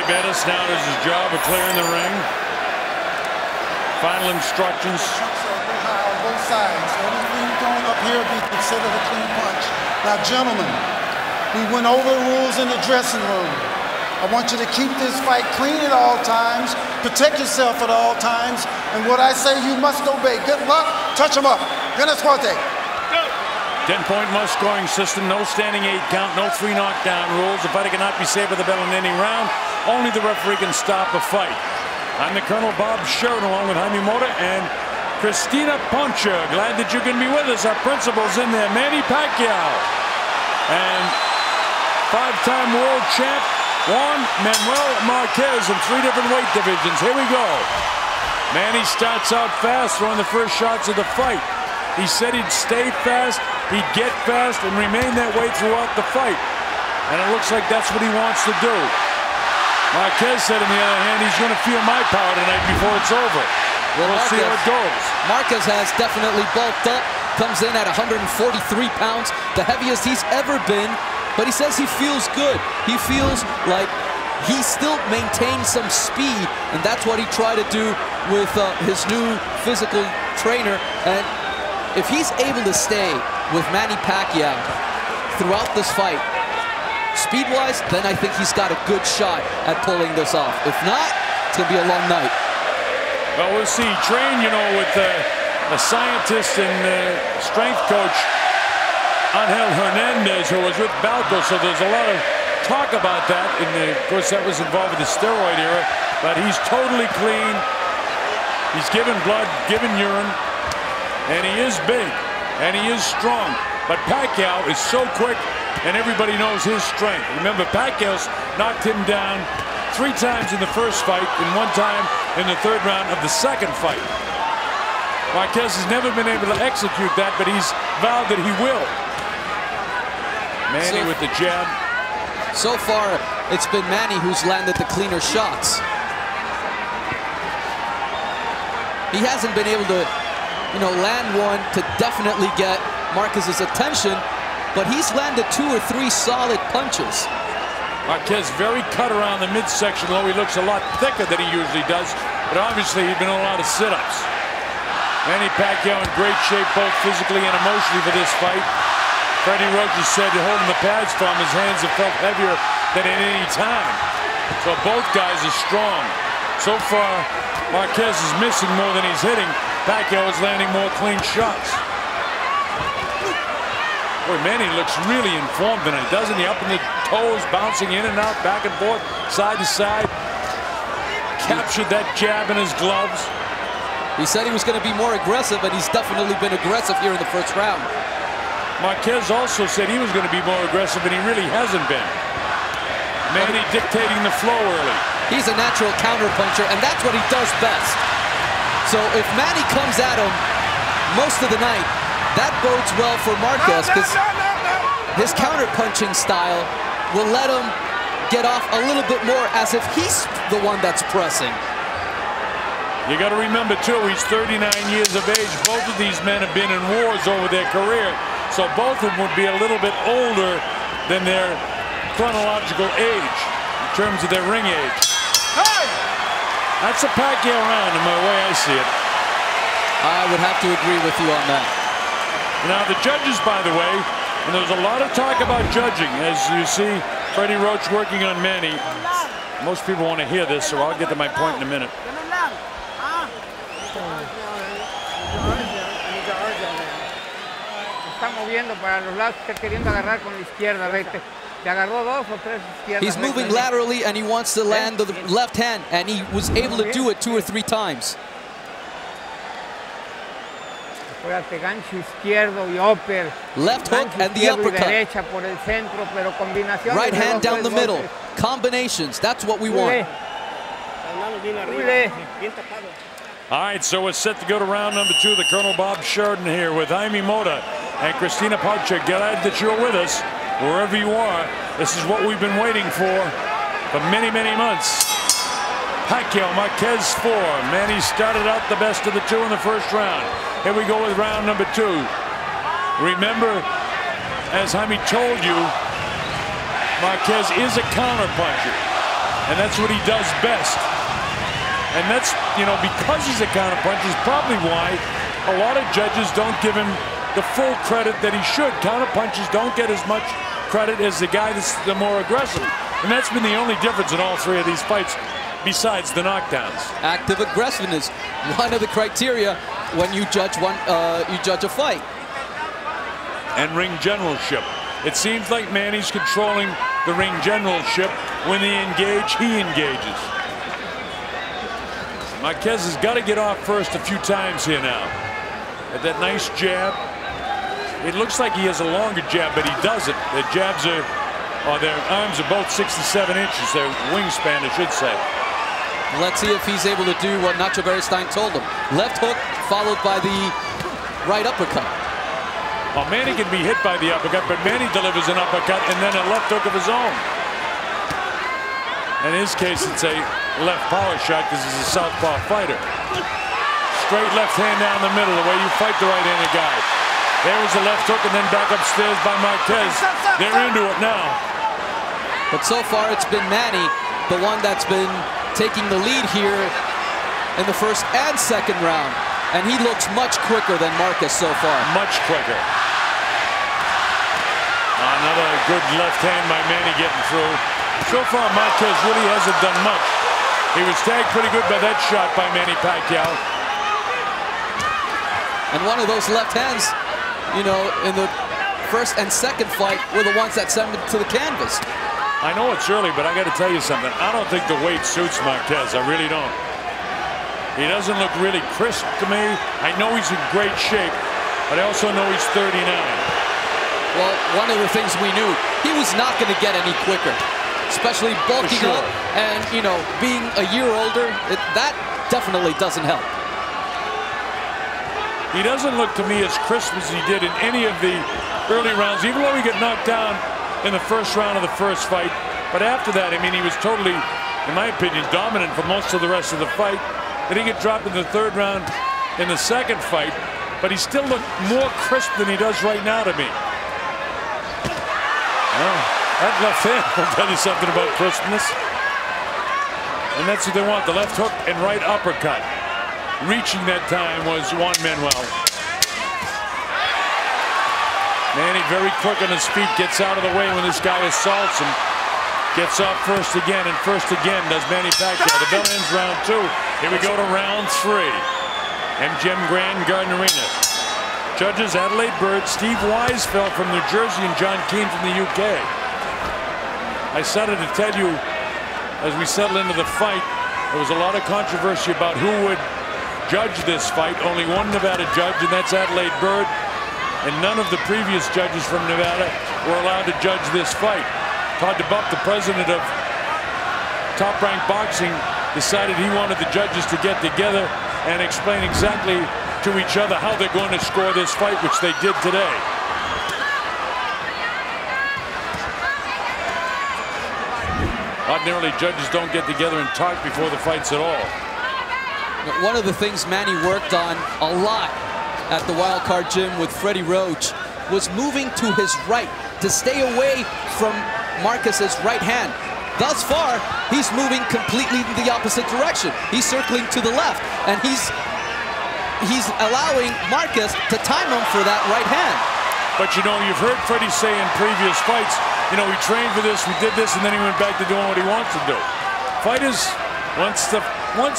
Bettis now does his job of clearing the ring. Final instructions. On both sides. Everything going up here be considered a clean punch. Now, gentlemen, we went over the rules in the dressing room. I want you to keep this fight clean at all times, protect yourself at all times, and what I say you must obey. Good luck. Touch him up. Ramirez-Espinoza. 10-point must-scoring system, no standing 8 count, no 3 knockdown rules. The fighter cannot be saved with the bell in any round. Only the referee can stop a fight. I'm the Colonel Bob Sheridan, along with Jaime Mota and Cristina Poncha. Glad that you can be with us. Our principal's in there, Manny Pacquiao. And 5-time world champ, Juan Manuel Marquez in 3 different weight divisions. Here we go. Manny starts out fast, throwing the first shots of the fight. He said he'd stay fast, he'd get fast, and remain that way throughout the fight. And it looks like that's what he wants to do. Marquez said, on the other hand, he's going to feel my power tonight before it's over. Well, we'll see how it goes. Marquez has definitely bulked up, comes in at 143 pounds, the heaviest he's ever been, but he says he feels good. He feels like he still maintains some speed, and that's what he tried to do with his new physical trainer. And if he's able to stay with Manny Pacquiao throughout this fight, speed-wise, then I think he's got a good shot at pulling this off. If not, it's going to be a long night. Well, we'll see. Tren, you know, with a scientist and strength coach, Angel Hernandez, who was with Balco, so there's a lot of talk about that. And of course, that was involved with the steroid era. But he's totally clean. He's given blood, given urine. And he is big, and he is strong. But Pacquiao is so quick, and everybody knows his strength. Remember, Pacquiao's knocked him down 3 times in the first fight and 1 time in the 3rd round of the 2nd fight. Marquez has never been able to execute that, but he's vowed that he will. Manny with the jab. So far, it's been Manny who's landed the cleaner shots. He hasn't been able to, you know, land one to definitely get Marquez's attention, but he's landed 2 or 3 solid punches. Marquez very cut around the midsection low. He looks a lot thicker than he usually does, but obviously he's been on a lot of sit-ups. Manny Pacquiao in great shape, both physically and emotionally, for this fight. Freddie Roach said that holding the pads from his hands have felt heavier than at any time. So both guys are strong. So far, Marquez is missing more than he's hitting. Pacquiao is landing more clean shots. Boy, Manny looks really informed tonight, doesn't he? Up in the toes, bouncing in and out, back and forth, side to side. Captured that jab in his gloves. He said he was going to be more aggressive, and he's definitely been aggressive here in the 1st round. Marquez also said he was going to be more aggressive, and he really hasn't been. Manny dictating the flow early. He's a natural counterpuncher, and that's what he does best. So if Manny comes at him most of the night, that bodes well for Marquez, because his counterpunching style will let him get off a little bit more as if he's the one that's pressing. You got to remember, too, he's 39 years of age. Both of these men have been in wars over their career, so both of them would be a little bit older than their chronological age in terms of their ring age. That's a Pacquiao round in the way I see it. I would have to agree with you on that. Now, the judges, by the way, and there's a lot of talk about judging, as you see Freddie Roach working on Manny. Most people want to hear this, so I'll get to my point in a minute. He's moving laterally, and he wants to land the left hand, and he was able to do it 2 or 3 times. Left hook and the uppercut. Right hand down the middle. Combinations, that's what we want. All right, so we're set to go to round number 2. The Colonel Bob Sheridan here with Jaime Mota and Cristina Poncha. Glad that you're with us wherever you are. This is what we've been waiting for many, many months. Pacquiao, Marquez 4. Manny started out the best of the 2 in the 1st round. Here we go with round number 2. Remember, as Jaime told you, Marquez is a counterpuncher. And that's what he does best. And that's, you know, because he's a counterpuncher is probably why a lot of judges don't give him the full credit that he should. Counterpunchers don't get as much credit as the guy that's the more aggressive. And that's been the only difference in all three of these fights, besides the knockdowns. Active aggressiveness, one of the criteria when you judge a fight. And ring generalship. It seems like Manny's controlling the ring generalship. When they engage, he engages. Marquez has got to get off first a few times here now. At that nice jab. It looks like he has a longer jab, but he doesn't. The jabs are, or their arms are both 67 inches. Their wingspan, I should say. Let's see if he's able to do what Nacho Beristain told him. Left hook followed by the right uppercut. Well, Manny can be hit by the uppercut, but Manny delivers an uppercut and then a left hook of his own. In his case, it's a left power shot because he's a southpaw fighter. Straight left hand down the middle, the way you fight the right-handed guy. There was the left hook and then back upstairs by Marquez. They're into it now. But so far it's been Manny, the one that's been taking the lead here in the first and second round. And he looks much quicker than Marquez so far. Much quicker. Another good left hand by Manny getting through. So far Marquez really hasn't done much. He was tagged pretty good by that shot by Manny Pacquiao. And one of those left hands, you know, in the first and second fight were the ones that sent him to the canvas. I know it's early, but I got to tell you something. I don't think the weight suits Marquez. I really don't. He doesn't look really crisp to me. I know he's in great shape, but I also know he's 39. Well, one of the things we knew, he was not going to get any quicker, especially bulking up and, you know, being a year older. That definitely doesn't help. He doesn't look to me as crisp as he did in any of the early rounds, even though he got knocked down in the first round of the first fight. But after that, I mean, he was totally, in my opinion, dominant for most of the rest of the fight. Then he get dropped in the third round in the second fight, but he still looked more crisp than he does right now to me. Well, that left hand will tell you something about crispness. And that's what they want, the left hook and right uppercut. Reaching that time was Juan Manuel. Manny very quick on his feet, gets out of the way when this guy assaults him. Gets off first again, and first again does Manny Pacquiao. The bell ends round 2. Here we go to round 3. MGM Grand Garden Arena. Judges Adelaide Bird, Steve Weisfeld from New Jersey, and John Keane from the UK. I started to tell you, as we settle into the fight, there was a lot of controversy about who would judge this fight. Only one Nevada judge, and that's Adelaide Bird. And none of the previous judges from Nevada were allowed to judge this fight. Todd DeBuff, the president of Top Rank Boxing, decided he wanted the judges to get together and explain exactly to each other how they're going to score this fight, which they did today. Ordinarily, judges don't get together and talk before the fights at all. One of the things Manny worked on a lot at the Wild Card Gym with Freddie Roach was moving to his right to stay away from Marquez's right hand. Thus far, he's moving completely in the opposite direction. He's circling to the left, and he's allowing Marquez to time him for that right hand. But you know, you've heard Freddie say in previous fights, you know, we trained for this, we did this, and then he went back to doing what he wants to do. Fighters, once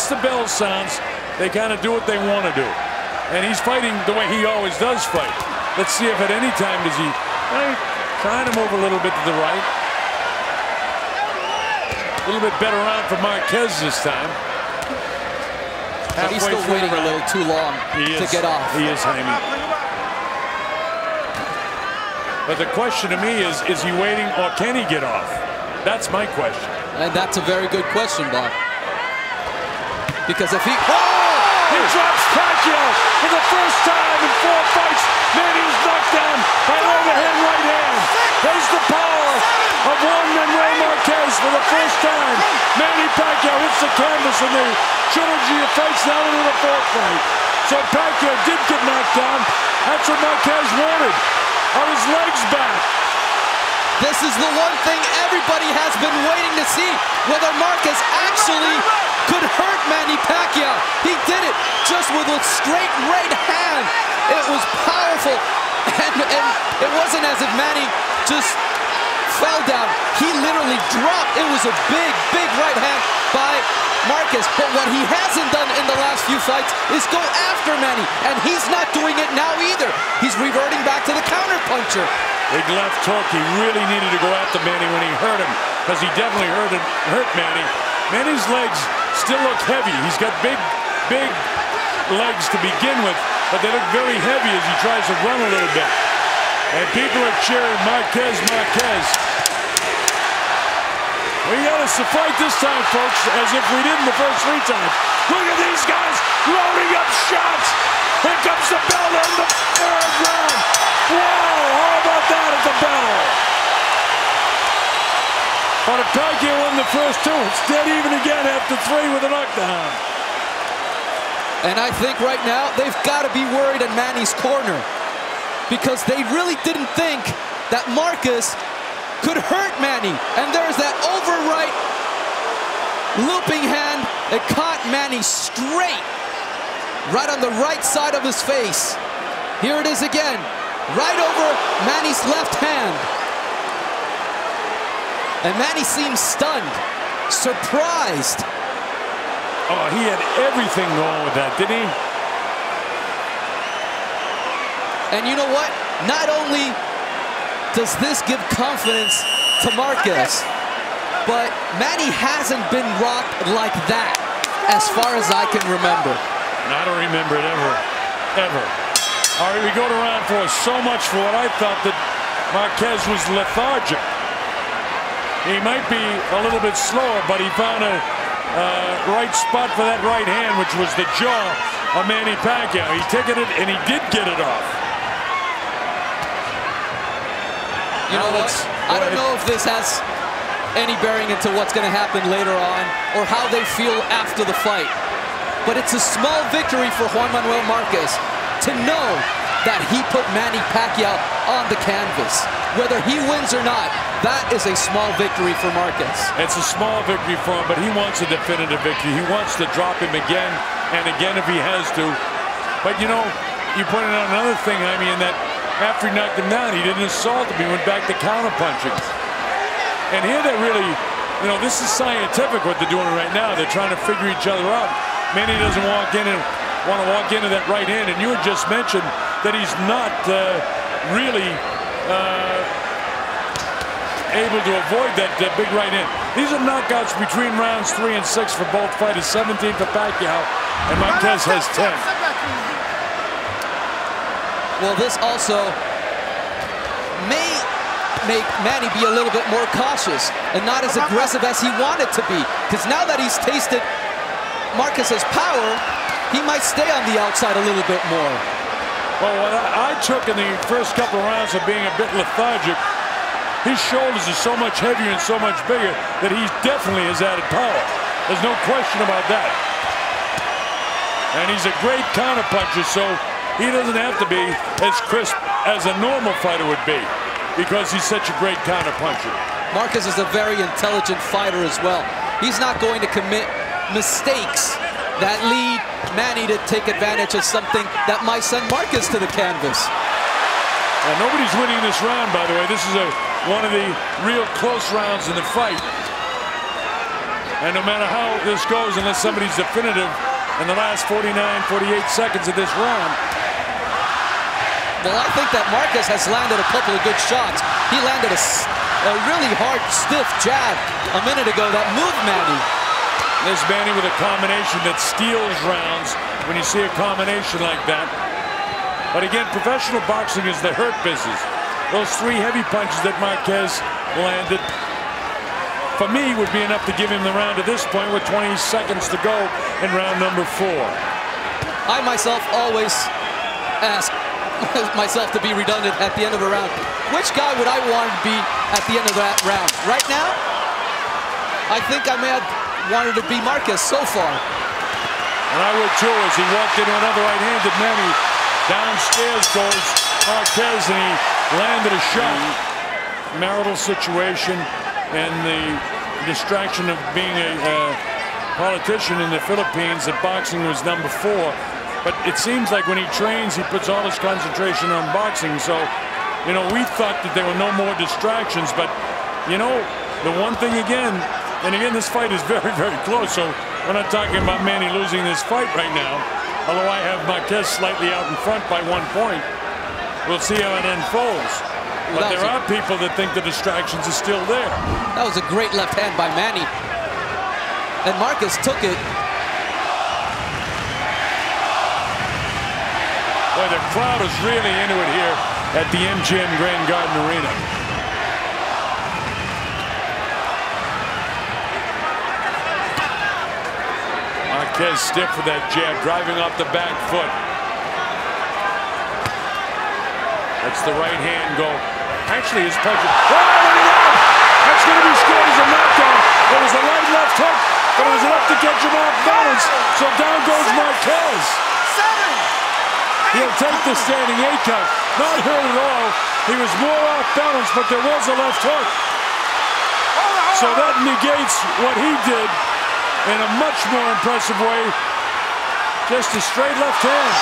the bell sounds, they kind of do what they want to do. And he's fighting the way he always does fight. Let's see if at any time does he trying to move a little bit to the right. A little bit better round for Marquez this time. But he's still waiting a little too long to get off. He is, Jaime. But the question to me is he waiting or can he get off? That's my question. And that's a very good question, Bob. Because if he... He drops Pacquiao for the first time in 4 fights. Manny is knocked down by an overhand right hand. There's the power of Juan Manuel Marquez for the first time. Manny Pacquiao hits the canvas in the trilogy of fights now into the 4th fight. So Pacquiao did get knocked down. That's what Marquez wanted. On his legs back. This is the one thing everybody has been waiting to see, whether Marquez actually could hurt Manny Pacquiao. He did it just with a straight right hand. It was powerful, and it wasn't as if Manny just fell down. He literally dropped. It was a big, big right hand by Marquez. But what he hasn't done in the last few fights is go after Manny, and he's not doing it now either. He's reverting back to the counterpuncher. Big left hook. He really needed to go after Manny when he hurt him, because he definitely hurt Manny. Manny's legs still look heavy. He's got big legs to begin with, but they look very heavy as he tries to run a little bit. And people are cheering Marquez, Marquez. We got us to fight this time, folks, as if we didn't the first 3 times. Look at these guys loading up shots. Here comes the bell in the 3rd round. Whoa, how about that at the bell? But if Pacquiao won the first 2, it's dead even again after 3 with a knockdown. And I think right now they've got to be worried in Manny's corner, because they really didn't think that Marquez could hurt Manny. And there's that overright looping hand that caught Manny straight, right on the right side of his face. Here it is again, right over Manny's left hand. And Manny seems stunned, surprised. Oh, he had everything going with that, didn't he? And you know what? Not only does this give confidence to Marquez, but Manny hasn't been rocked like that as far as I can remember. And I don't remember it ever. All right, we go to round 4. So much for what I thought that Marquez was lethargic. He might be a little bit slower, but he found a right spot for that right hand, which was the jaw of Manny Pacquiao. He ticketed it, and he did get it off. You know what? I don't know if this has any bearing into what's going to happen later on or how they feel after the fight. But it's a small victory for Juan Manuel Marquez to know that he put Manny Pacquiao on the canvas. Whether he wins or not, that is a small victory for Marquez. It's a small victory for him, but he wants a definitive victory. He wants to drop him again and again if he has to. But, you know, you pointed out another thing, Jaime, in that after he knocked him down, he didn't assault him. He went back to counterpunching. And here they're really, you know, this is scientific what they're doing right now. They're trying to figure each other out. Manny doesn't want to walk into that right hand, and you had just mentioned that he's not really able to avoid that big right hand. These are knockouts between rounds 3 and 6 for both fighters. 17 for Pacquiao, and Marquez has 10. Well, this also may make Manny be a little bit more cautious and not as aggressive as he wanted to be, because now that he's tasted Marquez's power, he might stay on the outside a little bit more. Well, what I took in the first couple of rounds of being a bit lethargic, his shoulders are so much heavier and so much bigger that he definitely has added power. There's no question about that. And he's a great counterpuncher, so he doesn't have to be as crisp as a normal fighter would be, because he's such a great counterpuncher. Marquez is a very intelligent fighter as well. He's not going to commit mistakes that lead Manny to take advantage of something that might send Marquez to the canvas. Nobody's winning this round, by the way. This is one of the real close rounds in the fight. And no matter how this goes, unless somebody's definitive in the last 49, 48 seconds of this round. Well, I think that Marquez has landed a couple of good shots. He landed a really hard, stiff jab a minute ago that moved Manny. There's Manny with a combination that steals rounds when you see a combination like that. But again, professional boxing is the hurt business. Those 3 heavy punches that Marquez landed, for me, would be enough to give him the round at this point with 20 seconds to go in round number 4. I myself always ask myself to be redundant at the end of a round. Which guy would I want to be at the end of that round? Right now, I think I may have wanted to be Marquez so far. And I would too, as he walked into another right-handed Manny. Downstairs goes Marquez, and he landed a shot. marital situation and the distraction of being a politician in the Philippines, that boxing was number 4. But it seems like when he trains, he puts all his concentration on boxing. So, you know, we thought that there were no more distractions. But, you know, the one thing again, and again, this fight is very, very close. So we're not talking about Manny losing this fight right now. Although I have Marquez slightly out in front by 1 point. We'll see how it unfolds. But there are people that think the distractions are still there. That was a great left hand by Manny. And Marquez took it. Boy, the crowd is really into it here at the MGM Grand Garden Arena. Marquez stiff with that jab, driving off the back foot. That's the right hand go. Actually, his punch. Oh, that's going to be scored as a knockdown. There was a right left hook, but it was enough to get him off balance. So down goes Marquez. He'll take the standing 8 count. Not hurt at all. He was more off balance, but there was a left hook. So that negates what he did in a much more impressive way. Just a straight left hand.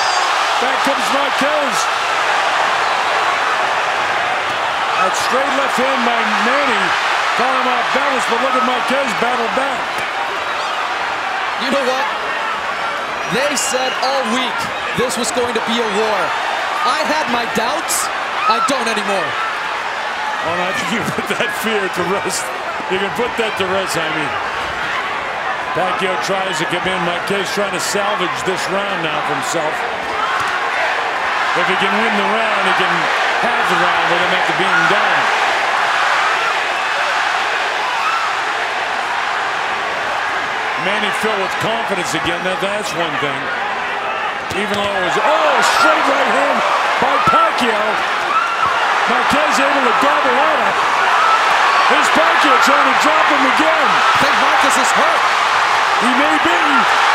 Back comes Marquez. That straight left hand by Manny got him off balance, but look at Marquez battle back. You know what? They said all week this was going to be a war. I had my doubts. I don't anymore. Well, I think you put that fear to rest. You can put that to rest, Jaime. Pacquiao tries to come in. Marquez trying to salvage this round now for himself. If he can win the round, he can have the round with him after being down. Manny filled with confidence again. That's one thing. Even though it was, straight right hand by Pacquiao. Marquez able to gobble that up. Here's Pacquiao trying to drop him again. I think Marquez is hurt. He may be.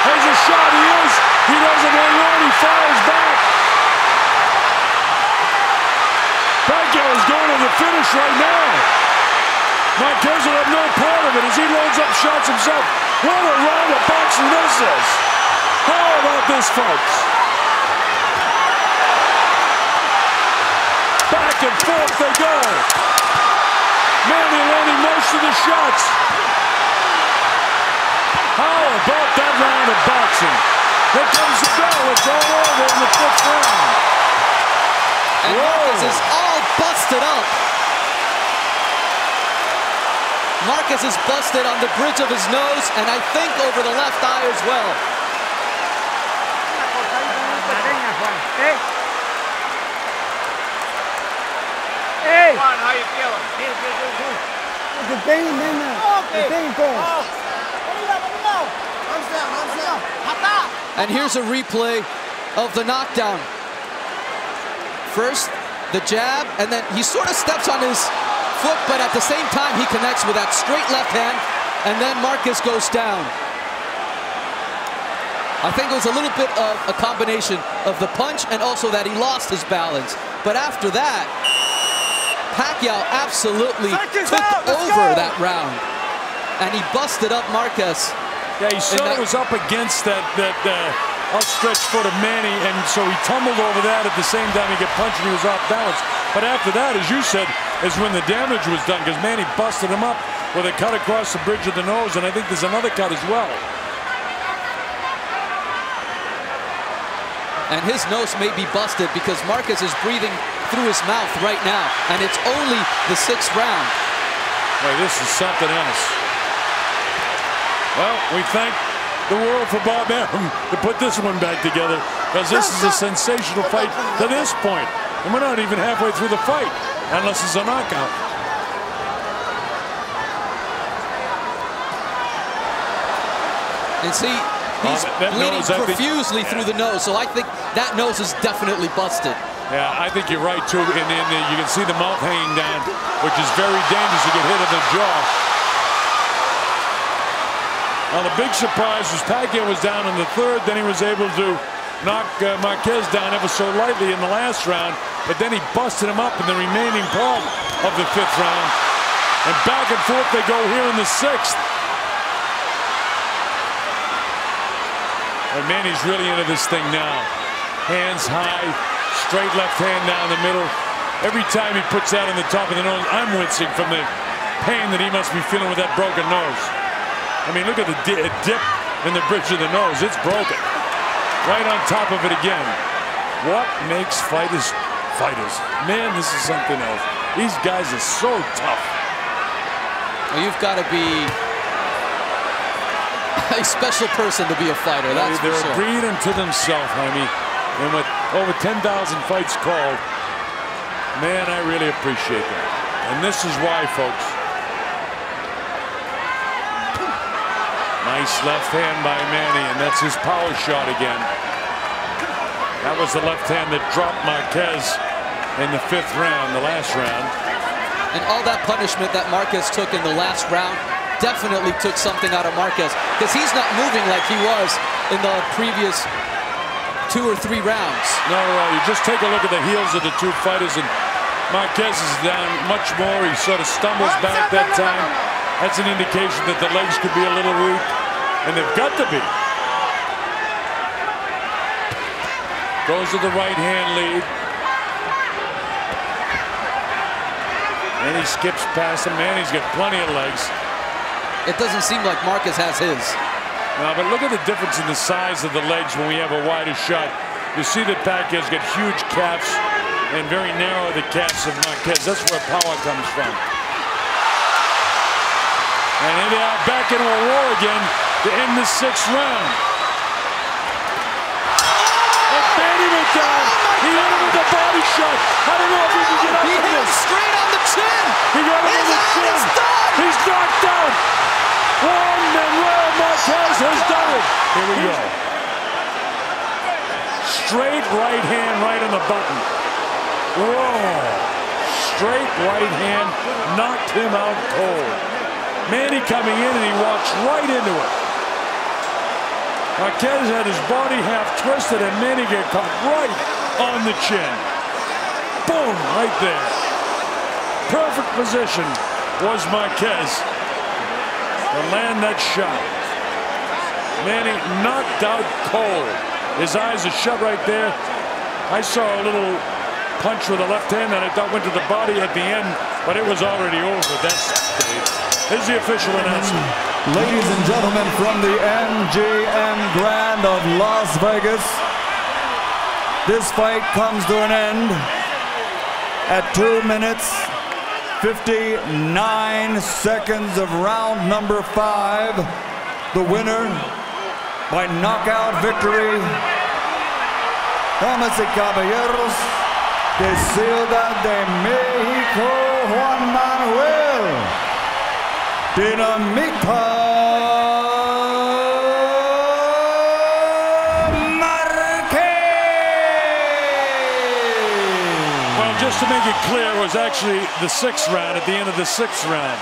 There's a shot. He is. He doesn't hang on. He fires back. Pacquiao is going to the finish right now. Marquez will have no part of it as he loads up shots himself. What a round of boxing this is. How about this, folks? Back and forth they go. Manny landing most of the shots. How about that round of boxing? Here comes the bell. It's all over in the 5th round. And Marquez is all busted up. Marquez is busted on the bridge of his nose, and I think over the left eye as well. Hey! Juan, how you feeling? The pain, And here's a replay of the knockdown. First, the jab, and then he sort of steps on his foot, but at the same time, he connects with that straight left hand, and then Marquez goes down. I think it was a little bit of a combination of the punch and also that he lost his balance. But after that, Pacquiao absolutely took over that round, and he busted up Marquez. Yeah, he saw it was up against that outstretched foot of Manny, and so he tumbled over that. At the same time, he got punched and he was off balance. But after that, as you said, is when the damage was done, because Manny busted him up with a cut across the bridge of the nose, and I think there's another cut as well. And his nose may be busted because Marquez is breathing through his mouth right now, and it's only the 6th round. Boy, this is something else. Well, we thank the world for Bob Arum to put this one back together, because this is a sensational fight to this point. And we're not even halfway through the fight, unless it's a knockout. And see, he's bleeding profusely through the nose, so I think that nose is definitely busted. Yeah, I think you're right, too. And then you can see the mouth hanging down, which is very dangerous to get hit in the jaw. Now, the big surprise was Pacquiao was down in the 3rd. Then he was able to knock Marquez down ever so lightly in the last round. but then he busted him up in the remaining part of the 5th round. And back and forth they go here in the 6th. And Manny's really into this thing now. Hands high, straight left hand down the middle. Every time he puts that on the top of the nose, I'm wincing from the pain that he must be feeling with that broken nose. I mean, look at the dip in the bridge of the nose. It's broken. Right on top of it again. What makes fighters fighters? Man, this is something else. These guys are so tough. Well, you've got to be a special person to be a fighter. That's for sure. They're a breed unto themselves, Jaime. And with over 10,000 fights called, man, I really appreciate that. And this is why, folks. Nice left hand by Manny, and that's his power shot again. That was the left hand that dropped Marquez in the 5th round, the last round. And all that punishment that Marquez took in the last round definitely took something out of Marquez, because he's not moving like he was in the previous 2 or 3 rounds. No, you just take a look at the heels of the two fighters, and Marquez is down much more. He sort of stumbles back that time. That's an indication that the legs could be a little weak, and they've got to be. Goes to the right hand lead. And he skips past him. Man, he's got plenty of legs. It doesn't seem like Marquez has his. No, but look at the difference in the size of the legs when we have a wider shot. You see that Pacquiao's got huge calves and very narrow the calves of Marquez. That's where power comes from. And here they are back into a war again to end the 6th round. And Manny went down. He hit him with a body shot. I don't know if he can get up. He hit him straight on the chin. He got him on the chin. He's knocked out. Juan Manuel Marquez has done it. Here we go. Straight right hand right on the button. Whoa. Straight right hand knocked him out cold. Manny coming in and he walks right into it. Marquez had his body half twisted and Manny got caught right on the chin. Boom, right there. Perfect position was Marquez to land that shot. Manny knocked out cold. His eyes are shut right there. I saw a little punch with the left hand that I thought went to the body at the end, but it was already over at that stage. Here's the official announcement. Ladies and gentlemen, from the MGM Grand of Las Vegas, this fight comes to an end at 2 minutes, 59 seconds of round number 5. The winner by knockout victory, damas y caballeros, de Ciudad de Mexico, Juan Manuel Marquez. Well, just to make it clear, it was actually the 6th round at the end of the 6th round.